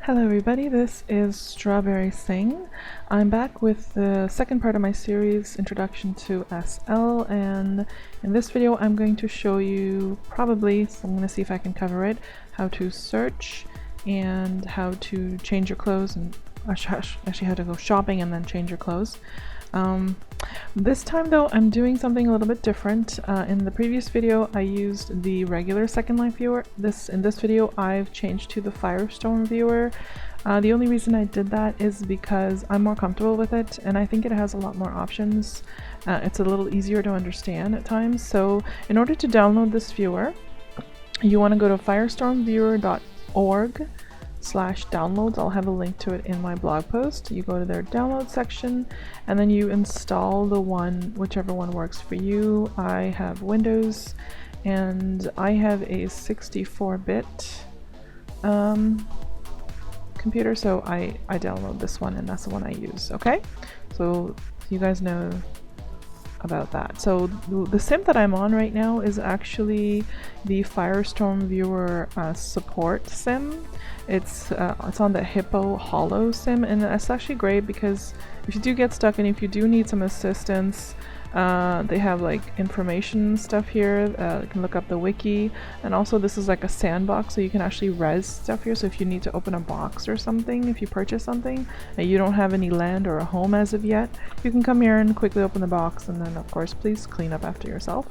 Hello everybody, this is Strawberry Singh. I'm back with the second part of my series, Introduction to SL, and in this video I'm going to show you so I'm going to see if I can cover it, how to search and how to change your clothes, and actually how to go shopping and then change your clothes. This time though I'm doing something a little bit different. In the previous video I used the regular Second Life viewer. In this video I've changed to the Firestorm viewer. The only reason I did that is because I'm more comfortable with it and I think it has a lot more options. It's a little easier to understand at times. So in order to download this viewer, you want to go to firestormviewer.org/downloads. I'll have a link to it in my blog post. You go to their download section and then you install the whichever one works for you. I have Windows and I have a 64-bit computer, so I download this one and that's the one I use. Okay, so you guys know about that. So the sim that I'm on right now is actually the Firestorm viewer support sim. It's on the Hippo Hollow sim, and that's actually great because if you do get stuck and if you do need some assistance, they have like information stuff here. You can look up the wiki, and also this is like a sandbox, so you can actually res stuff here. So if you need to open a box or something, if you purchase something and you don't have any land or a home as of yet, you can come here and quickly open the box, and then of course please clean up after yourself.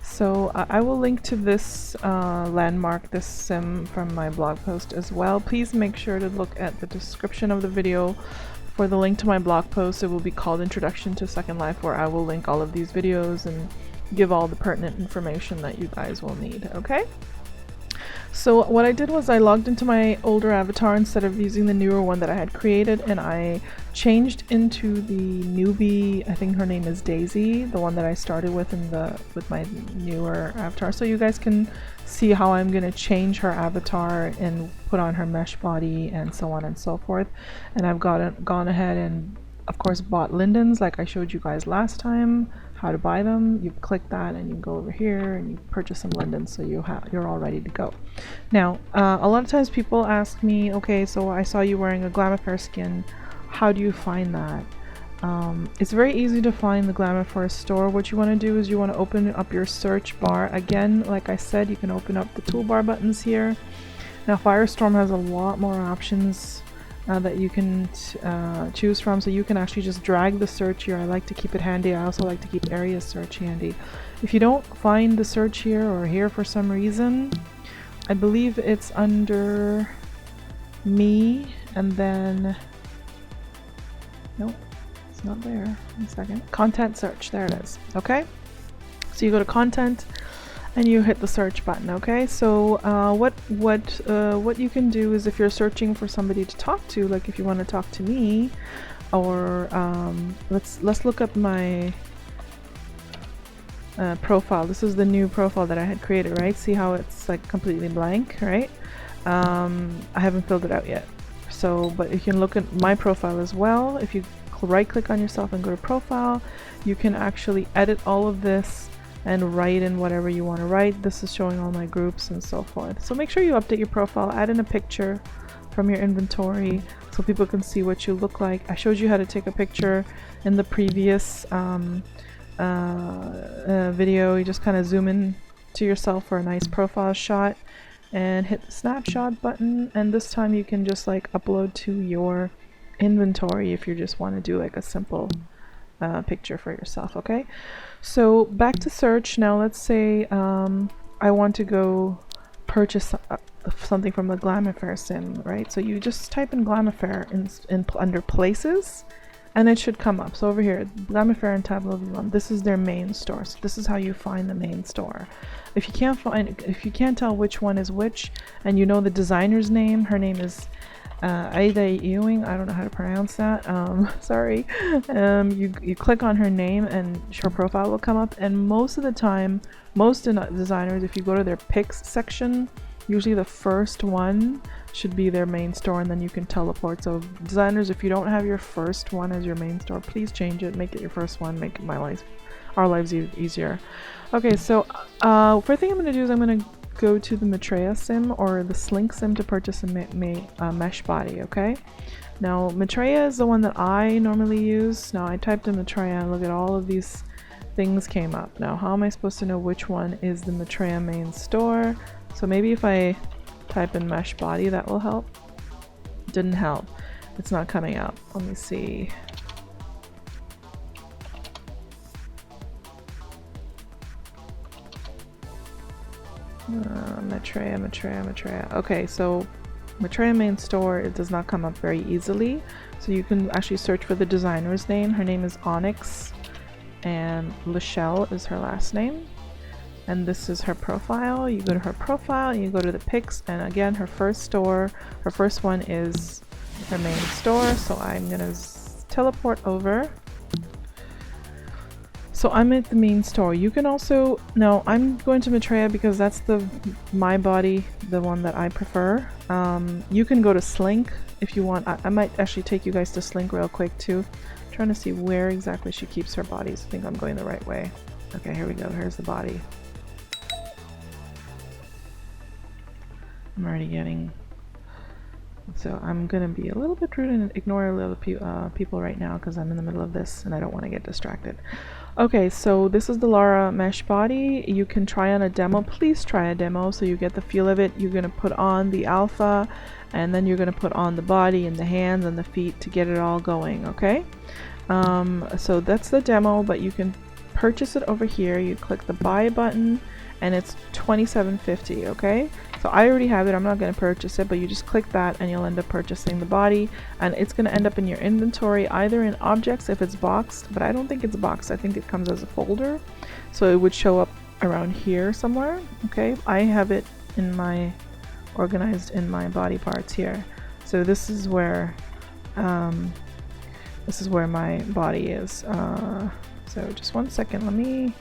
So I will link to this landmark, this sim, from my blog post as well. Please make sure to look at the description of the video for the link to my blog post. It will be called Introduction to Second Life, where I will link all of these videos and give all the pertinent information that you guys will need, okay? So what I did was I logged into my older avatar instead of using the newer one that I had created, and I changed into the newbie. I think her name is Daisy, the one that I started with with my newer avatar, so you guys can see how I'm going to change her avatar and put on her mesh body and so on and so forth. And I've gone ahead and of course bought lindens like I showed you guys last time how to buy them. You click that and you go over here and you purchase some lindens, so you're all ready to go. Now a lot of times people ask me, okay, so I saw you wearing a Glamifer skin, how do you find that? It's very easy to find the Glamifer store. What you want to do is you want to open up your search bar. Again, like I said, you can open up the toolbar buttons here. Now Firestorm has a lot more options that you can choose from, so you can actually just drag the search here. I like to keep it handy. I also like to keep area search handy. If you don't find the search here or here for some reason, I believe it's under me, and then nope, it's not there. 1 second. Content search, there it is. Okay, so you go to content and you hit the search button. Okay, so what you can do is, if you're searching for somebody to talk to, like if you want to talk to me, or let's look up my profile. This is the new profile that I had created, right? See how it's like completely blank, right? I haven't filled it out yet. So, but you can look at my profile as well. If you right click on yourself and go to profile, you can actually edit all of this and write in whatever you want to write. This is showing all my groups and so forth. So make sure you update your profile, add in a picture from your inventory so people can see what you look like. I showed you how to take a picture in the previous video. You just kind of zoom in to yourself for a nice profile shot and hit the snapshot button, and this time you can just like upload to your inventory if you just want to do like a simple picture for yourself. Okay, so back to search. Now let's say I want to go purchase something from the Glamifer sim, right? So you just type in Glamifer under places and it should come up. So over here, Glamifer and Tableau V1, this is their main store. So this is how you find the main store. If you can't tell which one is which, and you know the designer's name, her name is Ada Ewing, I don't know how to pronounce that, sorry. You click on her name and her profile will come up, and most of the time, most designers, if you go to their picks section, usually the first one should be their main store, and then you can teleport. So designers, if you don't have your first one as your main store, please change it, make it your first one, make our lives easier. Okay, so first thing I'm going to do is I'm going to go to the Maitreya sim or the Slink sim to purchase a mesh body, okay? Now, Maitreya is the one that I normally use. Now, I typed in Maitreya and look at all of these things came up. Now, how am I supposed to know which one is the Maitreya main store? So maybe if I type in mesh body, that will help. Didn't help. It's not coming up. Let me see. Maitreya. Okay, so Maitreya main store, it does not come up very easily. So you can actually search for the designer's name. Her name is Onyx, and Lachelle is her last name. And this is her profile. You go to her profile, you go to the pics, and again, her first one is her main store. So I'm gonna teleport over. So I'm at the main store. You can also, no, I'm going to Maitreya because that's my body, the one that I prefer. You can go to Slink if you want. I might actually take you guys to Slink real quick too. I'm trying to see where exactly she keeps her bodies. I think I'm going the right way. Okay, here we go. Here's the body. I'm already getting... So I'm gonna be a little bit rude and ignore a little people right now because I'm in the middle of this and I don't want to get distracted. Okay, so this is the Lara mesh body. You can try on a demo. Please try a demo so you get the feel of it. You're gonna put on the alpha and then you're gonna put on the body and the hands and the feet to get it all going, okay? So that's the demo, but you can purchase it over here. You click the buy button and it's $27.50, okay? So I already have it, I'm not going to purchase it, but you just click that and you'll end up purchasing the body, and it's going to end up in your inventory either in objects if it's boxed, but I don't think it's boxed, I think it comes as a folder, so it would show up around here somewhere, okay? I have it in organized in my body parts here. So this is where my body is. So just one second, let me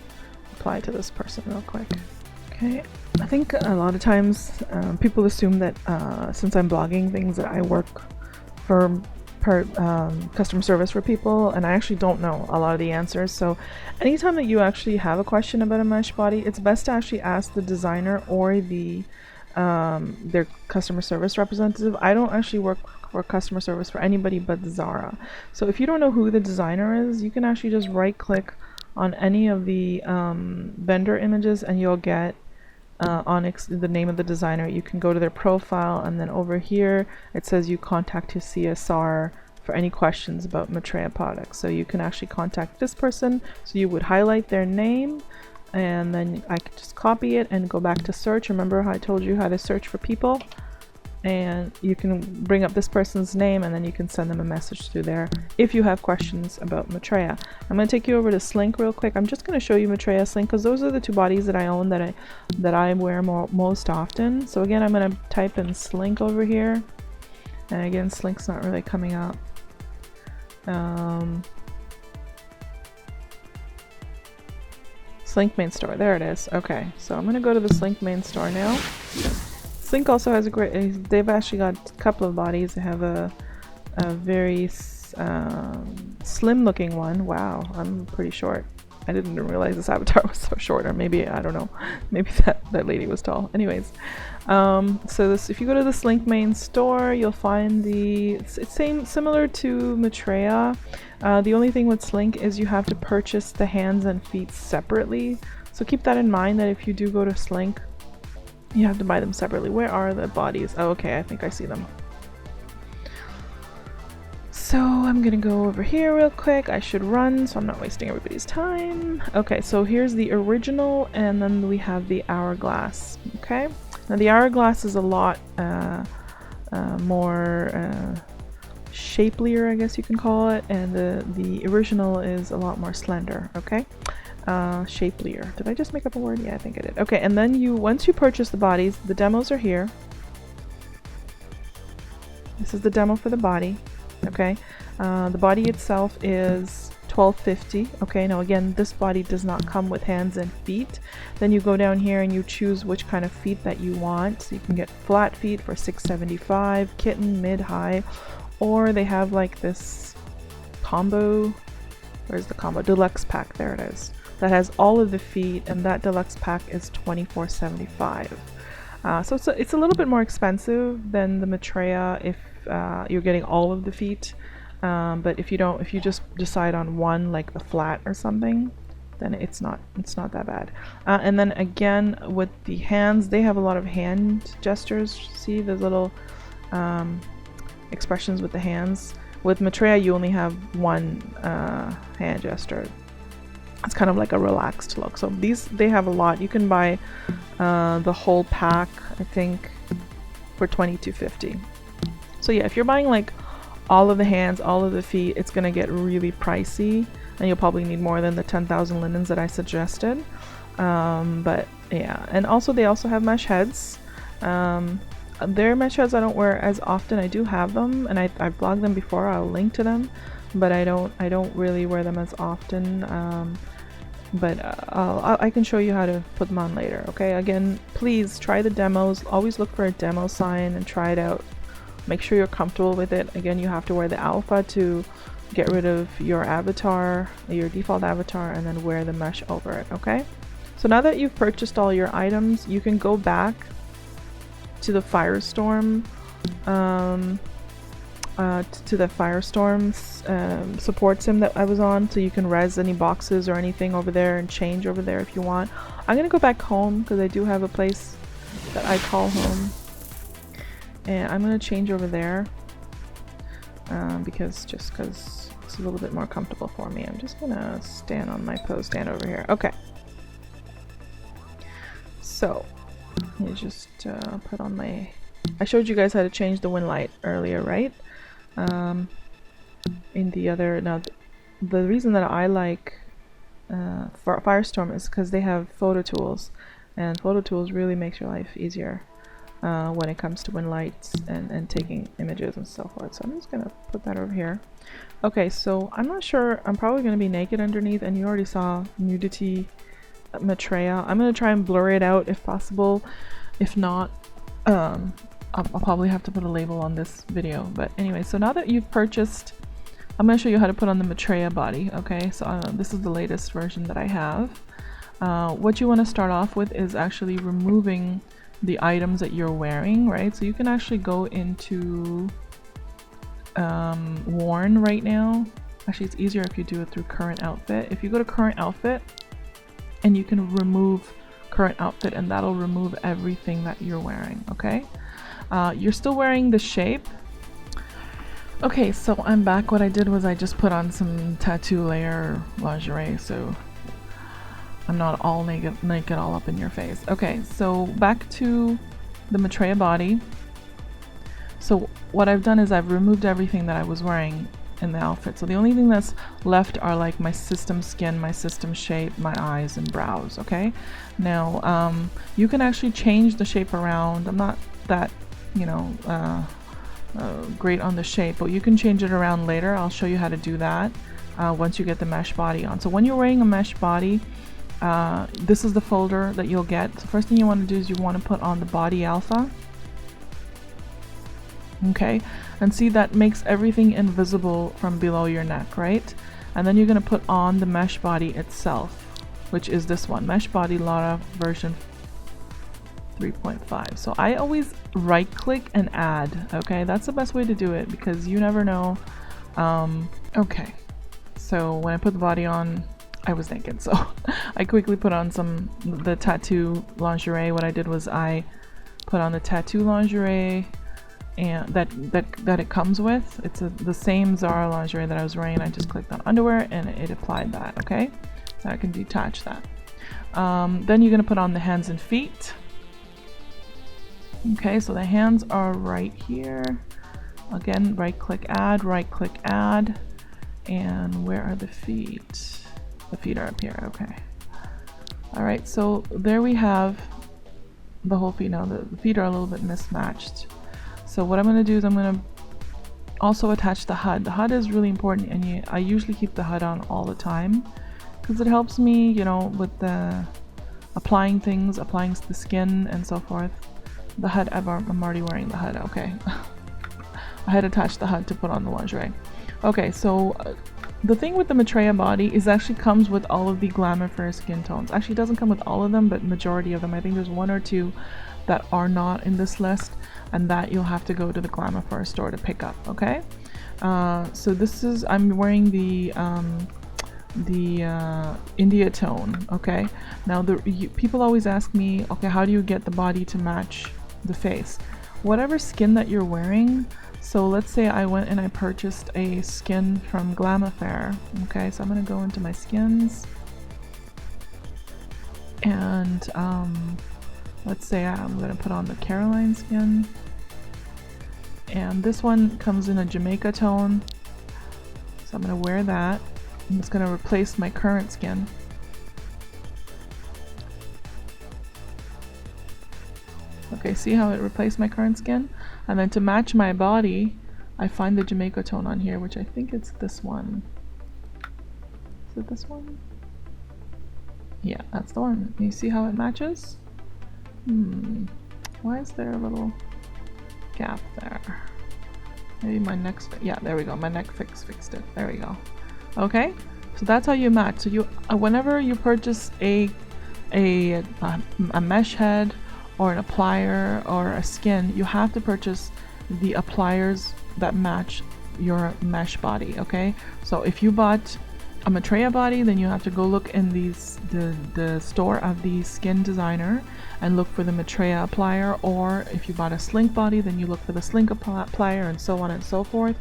apply to this person real quick. Okay, I think a lot of times people assume that since I'm blogging things that I work for customer service for people, and I actually don't know a lot of the answers. So anytime that you actually have a question about a mesh body, it's best to actually ask the designer or their customer service representative. I don't actually work for customer service for anybody but Zara. So if you don't know who the designer is, you can actually just right click on any of the vendor images and you'll get Onyx, the name of the designer. You can go to their profile and then over here it says you contact his CSR for any questions about Maitreya products. So you can actually contact this person. So you would highlight their name and then I could just copy it and go back to search. Remember how I told you how to search for people? And you can bring up this person's name and then you can send them a message through there if you have questions about Maitreya. I'm going to take you over to Slink real quick. I'm just going to show you Maitreya Slink because those are the two bodies that I own that I wear most often. So again, I'm going to type in Slink over here, and again, Slink's not really coming up. Slink main store, there it is. Okay, so I'm going to go to the Slink main store now. Slink also has they've actually got a couple of bodies. They have a very slim looking one. Wow, I'm pretty short. I didn't realize this avatar was so short, or maybe, I don't know, maybe that lady was tall. Anyways, if you go to the Slink main store, you'll find it's similar to Maitreya. The only thing with Slink is you have to purchase the hands and feet separately. So keep that in mind, that if you do go to Slink, you have to buy them separately. Where are the bodies? Oh, okay, I think I see them. So I'm gonna go over here real quick. I should run so I'm not wasting everybody's time. Okay, so here's the original, and then we have the Hourglass. Okay, now the Hourglass is a lot more shapelier, I guess you can call it, and the original is a lot more slender. Okay. Shapelier. Did I just make up a word? Yeah, I think I did. Okay, and then once you purchase the bodies, the demos are here. This is the demo for the body. Okay, the body itself is $12.50. Okay, now again, this body does not come with hands and feet. Then you go down here and you choose which kind of feet that you want. So you can get flat feet for $6.75, kitten, mid, high, or they have like this combo. Where's the combo? Deluxe pack. There it is. That has all of the feet, and that deluxe pack is $24.75. So it's a little bit more expensive than the Maitreya if you're getting all of the feet. But if you just decide on one, like the flat or something, then it's not that bad. And then again with the hands, they have a lot of hand gestures. See those little expressions with the hands. With Maitreya, you only have one hand gesture. It's kind of like a relaxed look. So these, they have a lot. You can buy the whole pack, I think, for $22.50. So yeah, if you're buying like all of the hands, all of the feet, it's gonna get really pricey, and you'll probably need more than the 10,000 linens that I suggested. But yeah, and also they also have mesh heads. Their mesh heads I don't wear as often. I do have them, and I've blogged them before. I'll link to them, but I don't really wear them as often. But I can show you how to put them on later. Okay, again, please try the demos. Always look for a demo sign and try it out. Make sure you're comfortable with it. Again, you have to wear the alpha to get rid of your avatar, your default avatar, and then wear the mesh over it. Okay, so now that you've purchased all your items, you can go back to the Firestorm to the Firestorm support sim that I was on, so you can res any boxes or anything over there and change over there if you want. I'm gonna go back home because I do have a place that I call home, and I'm gonna change over there because it's a little bit more comfortable for me. I'm just gonna stand on my pose stand over here. Okay, so let me just put on my, I showed you guys how to change the wind light earlier, right? In the other, now the reason that I like Firestorm is because they have photo tools, and photo tools really makes your life easier when it comes to wind lights and taking images and so forth. So I'm just gonna put that over here. Okay, so I'm not sure, I'm probably gonna be naked underneath, and you already saw nudity Maitreya. I'm gonna try and blur it out if possible. If not, I'll probably have to put a label on this video. But anyway, so now that you've purchased, I'm going to show you how to put on the Maitreya body. Okay, so this is the latest version that I have. What you want to start off with is actually removing the items that you're wearing, right? So you can actually go into worn right now. Actually, it's easier if you do it through current outfit. If you go to current outfit, and you can remove current outfit, and that'll remove everything that you're wearing. Okay, you're still wearing the shape. Okay, so I'm back. What I did was I just put on some tattoo layer lingerie, so I'm not all naked all up in your face. Okay, so back to the Maitreya body. So what I've done is I've removed everything that I was wearing in the outfit. So the only thing that's left are like my system skin, my system shape, my eyes and brows. Okay, now you can actually change the shape around. I'm not that, you know, great on the shape, but you can change it around later. I'll show you how to do that once you get the mesh body on. So when you're wearing a mesh body, this is the folder that you'll get. So first thing you want to do is you want to put on the body alpha. Okay, and see, that makes everything invisible from below your neck, right? And then you're going to put on the mesh body itself, which is this one, mesh body Lara version 3.5. So I always right click and add. Okay, that's the best way to do it because you never know. Okay, so when I put the body on, I was naked, so I quickly put on the tattoo lingerie. What I did was I put on the tattoo lingerie, and that it comes with. It's the same Zara lingerie that I was wearing. I just clicked on underwear and it applied that. Okay, so I can detach that. Then you're gonna put on the hands and feet. Okay, so the hands are right here. Again, right click add, and where are the feet? The feet are up here. Okay, all right, so there we have the whole feet. Now the feet are a little bit mismatched. So what I'm going to do is I'm going to also attach the HUD. The HUD is really important, and I usually keep the HUD on all the time because it helps me, you know, with the applying things, applying the skin and so forth. The HUD, I'm already wearing the HUD. Okay, I had attached the HUD to put on the lingerie. Okay, so the thing with the Maitreya body is actually comes with all of the Glamour Fair skin tones. Actually, it doesn't come with all of them, but majority of them. I think there's one or two that are not in this list, and that you'll have to go to the Glamour store to pick up, okay? So this is, I'm wearing the India tone, okay? Now people always ask me, okay, how do you get the body to match the face? Whatever skin that you're wearing. So let's say I went and I purchased a skin from Glamour. Okay, so I'm gonna go into my skins, and let's say I'm gonna put on the Caroline skin, and this one comes in a Jamaica tone, so I'm gonna wear that. I'm just gonna replace my current skin. Okay, see how it replaced my current skin? And then to match my body, I find the Jamaica tone on here, which I think it's this one. Is it this one? Yeah, that's the one. You see how it matches? Why is there a little gap there? Maybe my neck's, yeah, there we go. My neck fixed it. There we go. Okay, so that's how you match. So you, whenever you purchase a mesh head or an applier or a skin, you have to purchase the appliers that match your mesh body, okay? So if you bought a Maitreya body, then you have to go look in the store of the skin designer and look for the Maitreya applier, or if you bought a Slink body, then you look for the Slink applier, and so on and so forth.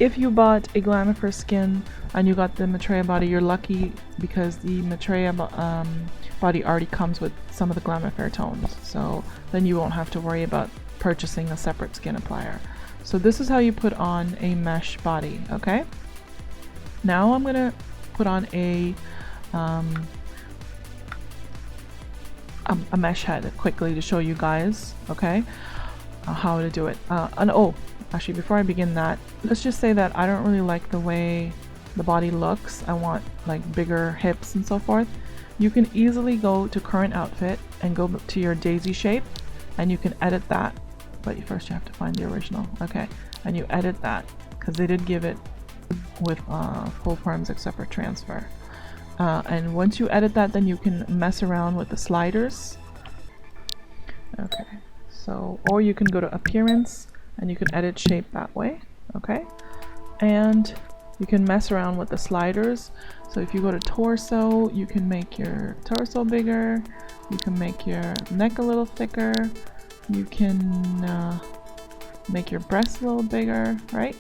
If you bought a Glamour skin and you got the Maitreya body, you're lucky because the Maitreya body already comes with some of the Glamour tones, so then you won't have to worry about purchasing a separate skin applier. So this is how you put on a mesh body, okay? Now I'm gonna put on a mesh head quickly to show you guys, okay, how to do it. And oh, actually, before I begin that, let's just say that I don't really like the way the body looks. I want like bigger hips and so forth. You can easily go to current outfit and go to your daisy shape, and you can edit that, but first you have to find the original, okay? And you edit that because they did give it with full forms except for transfer. And once you edit that, then you can mess around with the sliders. Okay, so, or you can go to appearance and you can edit shape that way, okay? And you can mess around with the sliders. So if you go to torso, you can make your torso bigger, you can make your neck a little thicker, you can make your breasts a little bigger, right?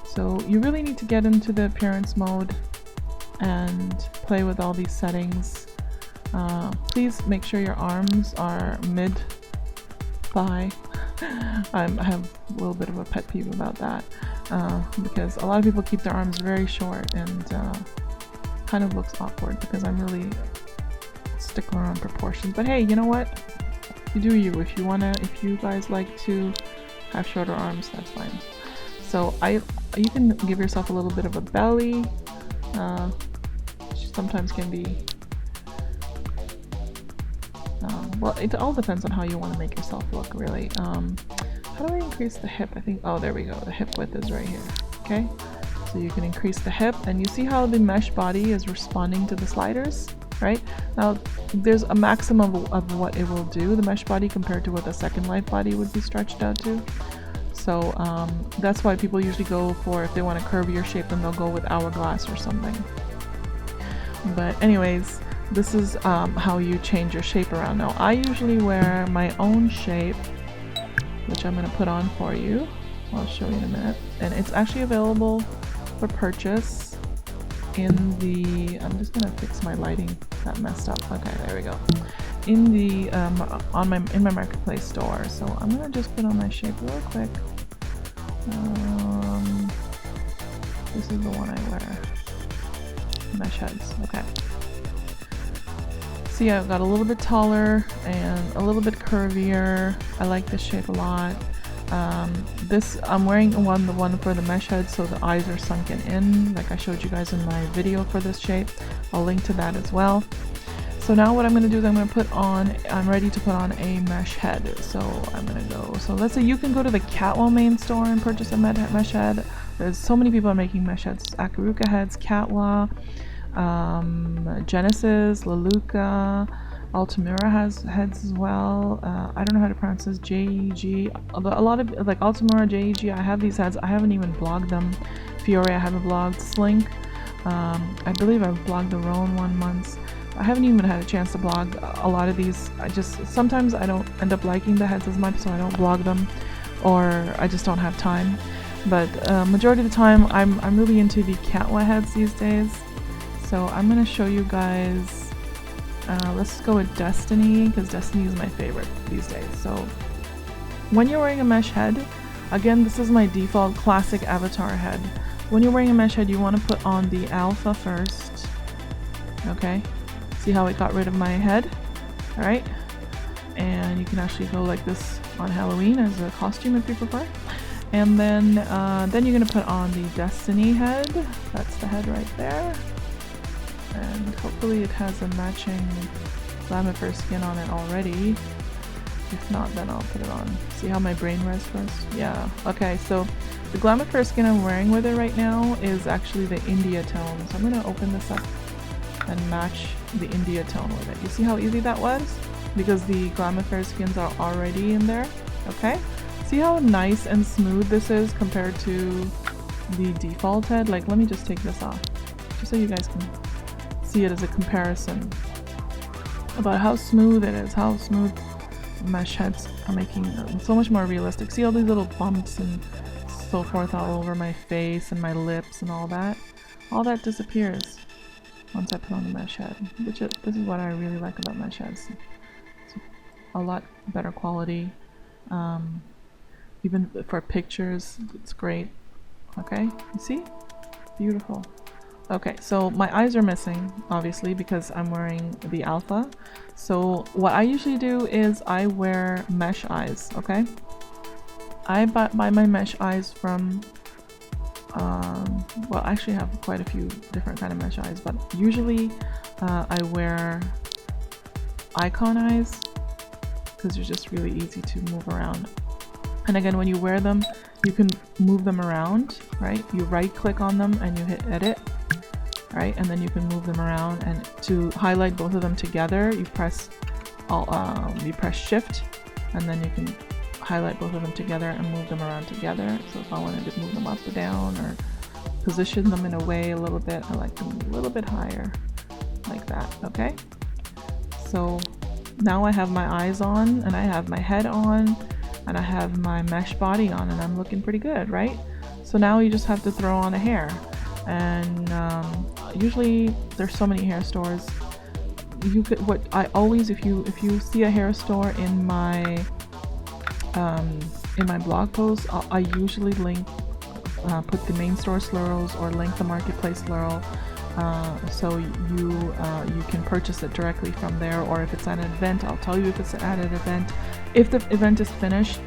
So you really need to get into the appearance mode and play with all these settings. Please make sure your arms are mid-thigh. I have a little bit of a pet peeve about that, because a lot of people keep their arms very short, and kind of looks awkward because I'm really a stickler on proportions. But hey, you know what? You do you. If you guys like to have shorter arms, that's fine. So you can give yourself a little bit of a belly. Sometimes can be, well, it all depends on how you want to make yourself look, really. How do I increase the hip? I think, oh, there we go. The hip width is right here. Okay, so you can increase the hip, and you see how the mesh body is responding to the sliders, right? Now, there's a maximum of what it will do, the mesh body, compared to what the Second Life body would be stretched out to. So that's why people usually go for, if they want a curvier shape, then they'll go with Hourglass or something. But anyways, this is how you change your shape around. Now, I usually wear my own shape, which I'm going to put on for you. I'll show you in a minute. And it's actually available for purchase in the, I'm just going to fix my lighting, that messed up. Okay, there we go. In the in my marketplace store. So I'm going to just put on my shape real quick. This is the one I wear. Mesh heads. Okay. See, I've got a little bit taller and a little bit curvier. I like this shape a lot. This, I'm wearing the one for the mesh head, so the eyes are sunken in, like I showed you guys in my video for this shape. I'll link to that as well. So now what I'm going to do is I'm ready to put on a mesh head. So I'm going to go, so let's say you can go to the Catwall main store and purchase a mesh head. There's so many people are making mesh heads. Akaruka heads, Catwall, Genesis, Laluka, Altamira has heads as well. I don't know how to pronounce this. JEG. A lot of like Altamira, JEG. I have these heads. I haven't even blogged them. Fiore, I haven't blogged. Slink. I believe I've blogged the Roan one once. I haven't even had a chance to blog a lot of these. Sometimes I don't end up liking the heads as much, so I don't blog them, or I just don't have time. But majority of the time, I'm really into the Catwa heads these days. So I'm gonna show you guys. Let's go with Destiny, because Destiny is my favorite these days. So when you're wearing a mesh head, again, this is my default classic avatar head. When you're wearing a mesh head, you want to put on the alpha first. Okay, see how it got rid of my head? All right, and you can actually go like this on Halloween as a costume if you prefer. And then you're gonna put on the Destiny head. That's the head right there. And hopefully it has a matching Glamour skin on it already. If not, then I'll put it on. See how my brain rests first? Yeah. Okay, so the Glamour skin I'm wearing with it right now is actually the India tone. So I'm gonna open this up and match the India tone with it. You see how easy that was? Because the Glamour skins are already in there. Okay? See how nice and smooth this is compared to the default head? Like, let me just take this off, just so you guys can see it as a comparison about how smooth it is, how smooth mesh heads are making it so much more realistic. See all these little bumps and so forth all over my face and my lips and all that? All that disappears once I put on the mesh head, this is what I really like about mesh heads. It's a lot better quality. Even for pictures, it's great. Okay, you see? Beautiful. Okay, so my eyes are missing, obviously, because I'm wearing the alpha. So what I usually do is I wear mesh eyes, okay? I buy my mesh eyes from, well, I actually have quite a few different kind of mesh eyes, but usually I wear icon eyes because they're just really easy to move around. And again, when you wear them, you can move them around, right? You right click on them and you hit edit. Right, and then you can move them around, and to highlight both of them together, you press shift, and then you can highlight both of them together and move them around together. So if I wanted to move them up or down or position them in a way a little bit, I like them a little bit higher, like that. Okay, so now I have my eyes on, and I have my head on, and I have my mesh body on, and I'm looking pretty good, right? So now you just have to throw on a hair. And usually there's so many hair stores. You could, what I always, if you see a hair store in my blog post, I usually link, put the main store slurls or link the marketplace slurl, so you can purchase it directly from there. Or if it's at an event, I'll tell you if it's at an event. If the event is finished,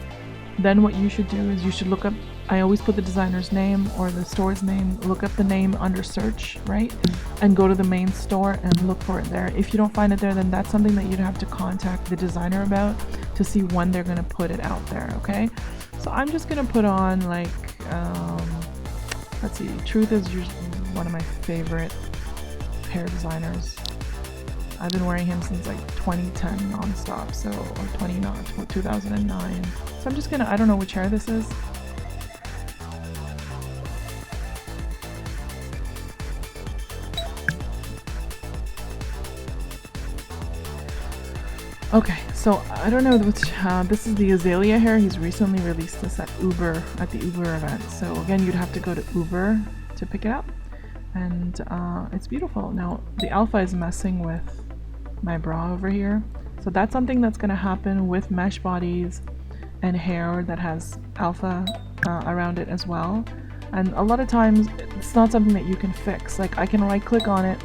then what you should do is you should look up, I always put the designer's name or the store's name, look up the name under search, right? And go to the main store and look for it there. If you don't find it there, then that's something that you'd have to contact the designer about to see when they're gonna put it out there, okay? So I'm just gonna put on like, let's see, Truth is usually one of my favorite hair designers. I've been wearing him since like 2010 nonstop, so, or 2009. So I'm just gonna, I don't know which hair this is. Okay, so I don't know which, this is the Azalea hair. He's recently released this at the Uber event. So again, you'd have to go to Uber to pick it up. And it's beautiful. Now, the alpha is messing with my bra over here. So that's something that's gonna happen with mesh bodies and hair that has alpha around it as well. And a lot of times, it's not something that you can fix. Like, I can right click on it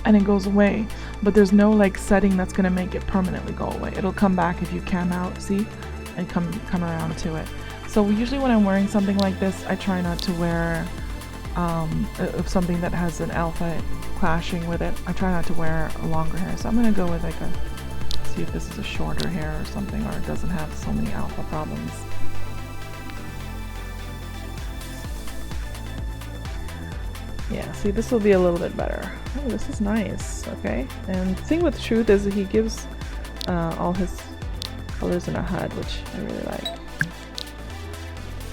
and it goes away, but there's no like setting that's gonna make it permanently go away. It'll come back if you cam out, see, and come around to it. So usually when I'm wearing something like this, I try not to wear something that has an alpha clashing with it. I try not to wear a longer hair. So I'm gonna go with like see if this is a shorter hair or something, or it doesn't have so many alpha problems. Yeah, see, this will be a little bit better. Oh, this is nice. Okay, and the thing with Truth is that he gives all his colors in a HUD, which I really like.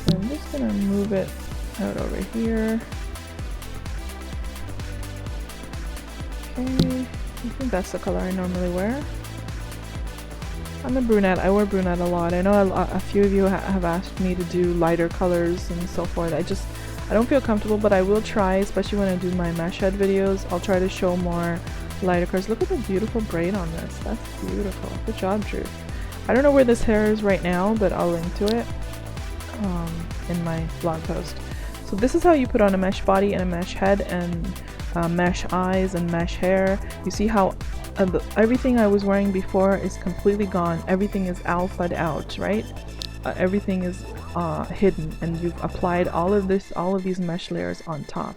So I'm just gonna move it out over here. Okay, I think that's the color I normally wear. I'm a brunette. I wear brunette a lot. I know a few of you have asked me to do lighter colors and so forth. I don't feel comfortable, but I will try, especially when I do my mesh head videos. I'll try to show more lighter colors. Look at the beautiful braid on this. That's beautiful. Good job, Drew. I don't know where this hair is right now, but I'll link to it in my blog post. So this is how you put on a mesh body and a mesh head and mesh eyes and mesh hair. You see how everything I was wearing before is completely gone. Everything is alpha'd out, right? Everything is hidden, and you've applied all of these mesh layers on top.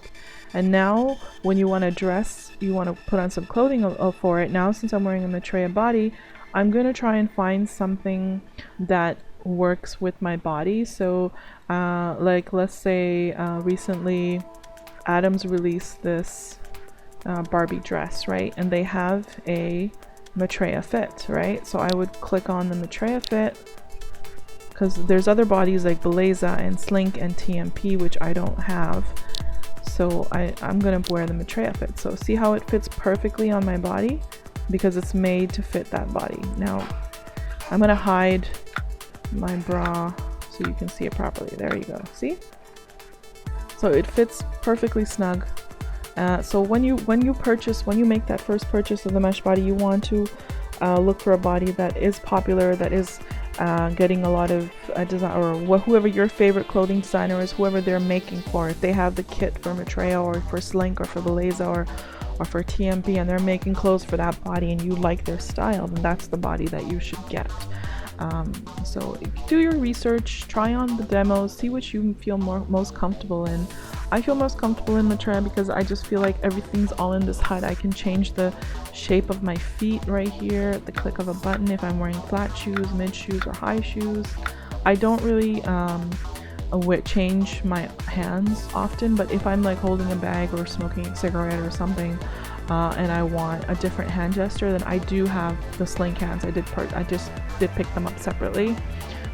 And now when you want to dress, you want to put on some clothing for it. Now since I'm wearing a Maitreya body, I'm going to try and find something that works with my body. So like let's say recently Adams released this Barbie dress, right? And they have a Maitreya fit, right? So I would click on the Maitreya fit, because there's other bodies like Beleza and Slink and TMP which I don't have. So I'm gonna wear the Maitreya fit. So see how it fits perfectly on my body, because it's made to fit that body. Now I'm gonna hide my bra so you can see it properly. There you go. See? So it fits perfectly snug. So when you make that first purchase of the mesh body, you want to look for a body that is popular, that is getting a lot of design, or whoever your favorite clothing designer is, whoever they're making for. If they have the kit for Maitreya or for Slink or for Beleza or for TMP, and they're making clothes for that body and you like their style, then that's the body that you should get. So do your research, try on the demos, see what you feel most comfortable in. I feel most comfortable in Maitreya because I just feel like everything's all in this HUD. I can change the shape of my feet right here at the click of a button if I'm wearing flat shoes, mid shoes, or high shoes. I don't really change my hands often, but if I'm like holding a bag or smoking a cigarette or something and I want a different hand gesture, then I do have the Slink hands. I just did pick them up separately,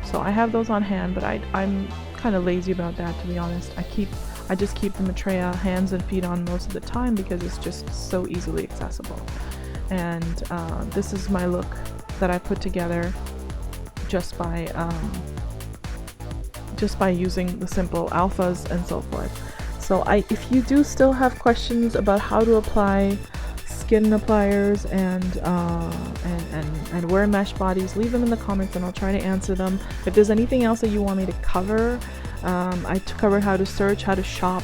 so I have those on hand, but I'm kind of lazy about that, to be honest. I just keep the Maitreya hands and feet on most of the time because it's just so easily accessible. And this is my look that I put together just by using the simple alphas and so forth. So if you do still have questions about how to apply skin appliers and wear mesh bodies, leave them in the comments and I'll try to answer them. If there's anything else that you want me to cover, I covered how to search, how to shop,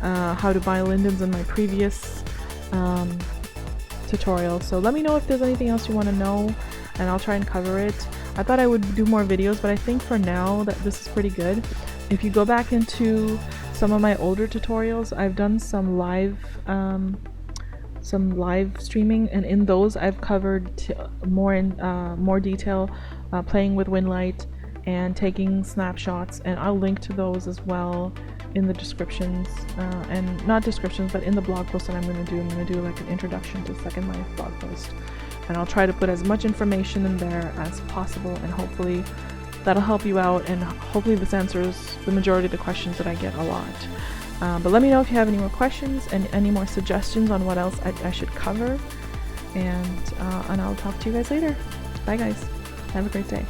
how to buy lindens in my previous tutorial. So let me know if there's anything else you want to know and I'll try and cover it. I thought I would do more videos, but I think for now that this is pretty good. If you go back into some of my older tutorials, I've done some live streaming, and in those I've covered more detail playing with Winlight and taking snapshots, and I'll link to those as well in the descriptions, and not descriptions, but in the blog post that I'm going to do like an introduction to Second Life blog post, and I'll try to put as much information in there as possible, and hopefully that'll help you out, and hopefully this answers the majority of the questions that I get a lot. But let me know if you have any more questions and any more suggestions on what else I should cover, and I'll talk to you guys later. Bye guys, have a great day.